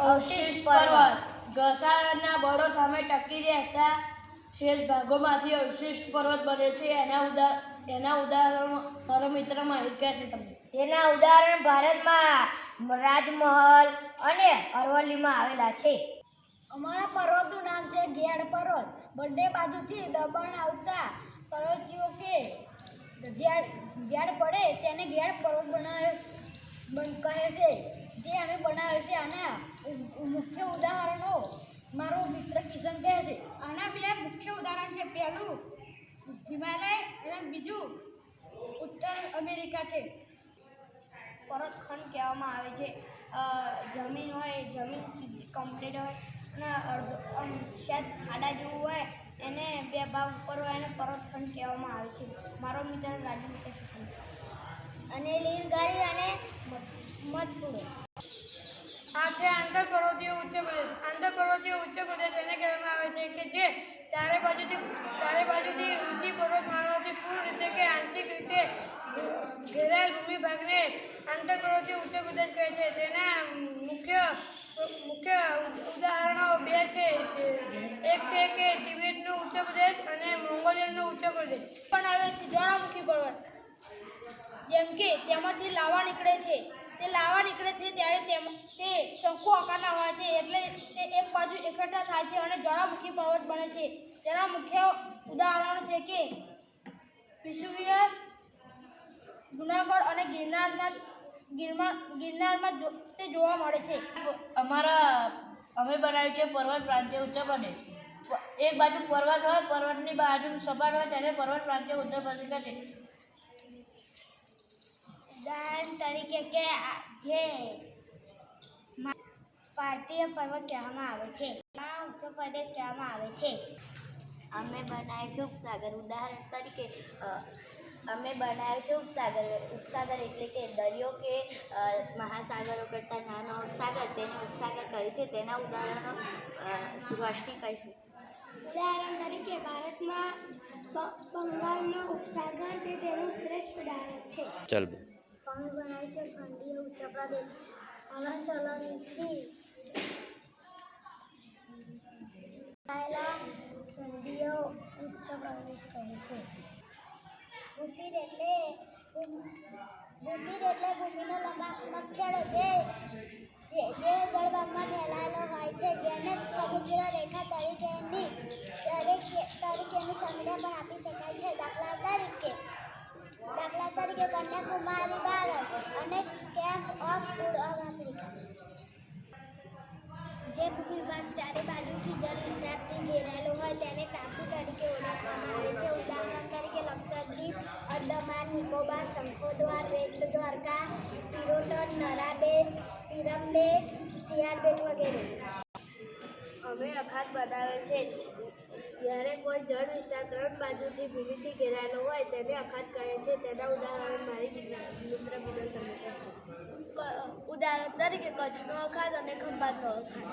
અવશિષ્ટ પર્વત. ઘસારાના બળો સામે ટકી રહેતા શેષ ભાગોમાંથી અવશિષ્ટ પર્વત બને છે. એના ઉદાહરણો મારો મિત્ર માહિત કહેશે તમને. તેના ઉદાહરણ ભારતમાં રાજમહલ અને અરવલ્લીમાં આવેલા છે. અમારા પર્વતનું નામ છે ગેડ પર્વત. બંને બાજુથી દબાણ આવતા પર્વતીયો કે ગેડ પડે તેને ગેડ પર્વત કહે છે. જે અમે બનાવ્યો છે. આના મુખ્ય ઉદાહરણો મારો મિત્ર કિશન કહે છે. આના બે મુખ્ય ઉદાહરણ છે. પહેલું હિમાલય અને બીજું ઉત્તર અમેરિકા છે. પર્વતખંડ કહેવામાં આવે છે. જમીન હોય, જમીન સીધી કમ્પ્લીટ હોય અને શાયદ ખાડા જેવું હોય, એને બે ભાગ ઉપર હોય એને પર્વતખંડ કહેવામાં આવે છે. મારો મિત્ર રાજુ કહેશે. અને લીલગારી અને મધપુરો. આ છે આંતરપર્વતીય ઉચ્ચ પ્રદેશ. આંતરપર્વતીય ઉચ્ચ પ્રદેશ એને કહેવામાં આવે છે કે જે ચારે બાજુથી ઊંચી પર્વતમાળાઓથી પૂર્ણ રીતે કે આંશિક રીતે ઘેરાયેલ ભૂમિભાગને આંતરપર્વતીય ઉચ્ચ પ્રદેશ કહે છે. તેના મુખ્ય ઉદાહરણો બે છે. એક છે કે તિબેટનો ઉચ્ચ પ્રદેશ અને મોંગોલિયાનો ઉચ્ચ પ્રદેશ. પણ આવે છે જ્વાળામુખી પર્વત. જેમ કે તેમાંથી લાવા નીકળે છે. તે લાવા નીકળે છે ત્યારે તે શંકુ આકારના હોય છે, એટલે તે એક બાજુ એકઠા થાય છે અને જ્વાળામુખી પર્વત બને છે. તેના મુખ્ય ઉદાહરણો છે કે વિસુવિયસ, જુનાગઢ અને ગિરનારમાં તે જોવા મળે છે. અમે બનાવ્યું છે પર્વત પ્રાંતીય ઉચ્ચ પ્રદેશ. એક બાજુ પર્વત હોય, પર્વતની બાજુ સપાટ હોય તેને પર્વત પ્રાંતીય ઉત્તર પ્રદેશ કહે છે. ઉદાહરણ તરીકે કે જે ભારતીય પર્વત કહેવામાં આવે છે, ઉત્તર પ્રદેશ કહેવામાં આવે છે. અમે બનાવ્યું છે ઉપસાગર. ઉદાહરણ તરીકે અમે બનાવ્યું છે ઉપસાગર. ઉપસાગર એટલે કે દરિયો કે મહાસાગરો કરતાં નાનો સાગર, તેને ઉપસાગર કહે છે. તેના ઉદાહરણો રોશની કહે છે. ઉદાહરણ તરીકે ભારતમાં બંગાળનો ઉપસાગર તે તેનું શ્રેષ્ઠ ઉદાહરણ છે. અમે બનાવ્યું છે ખંડીય ઉચ્ચ પ્રદેશ. હલનચલનથી ખંડીય ઉચ્ચ પ્રદેશ કહે છે. ભૂશીર એટલે ભૂમિનો લંબાત્મક છેડો જે જળભાગમાં ફેલાયેલો હોય છે, જેને સમુદ્ર રેખા તરીકેની સંજ્ઞા પણ આપી શકાય છે. દાખલા તરીકે કન્યાકુમારી ભારત અને કેપ ઓફ ગુડ આફ્રિકા. જે ભૂમિભાગ ચારે બાજુથી જળ વિસ્તારથી ઘેરાયેલો હોય તેને ટાપુ તરીકે ઓળખવામાં આવે છે. ઉદાહરણ તરીકે લક્ષદ્વીપ, અંદમાન નિકોબાર, શંખોદ્વાર, બેટ દ્વારકા, પિરોટન, નરા બેટ, પીરમ બેટ, સિયાર બેટ વગેરે. અમે અખાત બનાવે છે. જ્યારે કોઈ જળ વિસ્તાર ત્રણ બાજુથી ભૂમિથી ઘેરાયેલો હોય તેને અખાત કહે છે. તેના ઉદાહરણ મારી મિત્ર વિનોદ તમે કહેશો. ઉદાહરણ તરીકે કચ્છનો અખાત અને ખંભાતનો અખાત.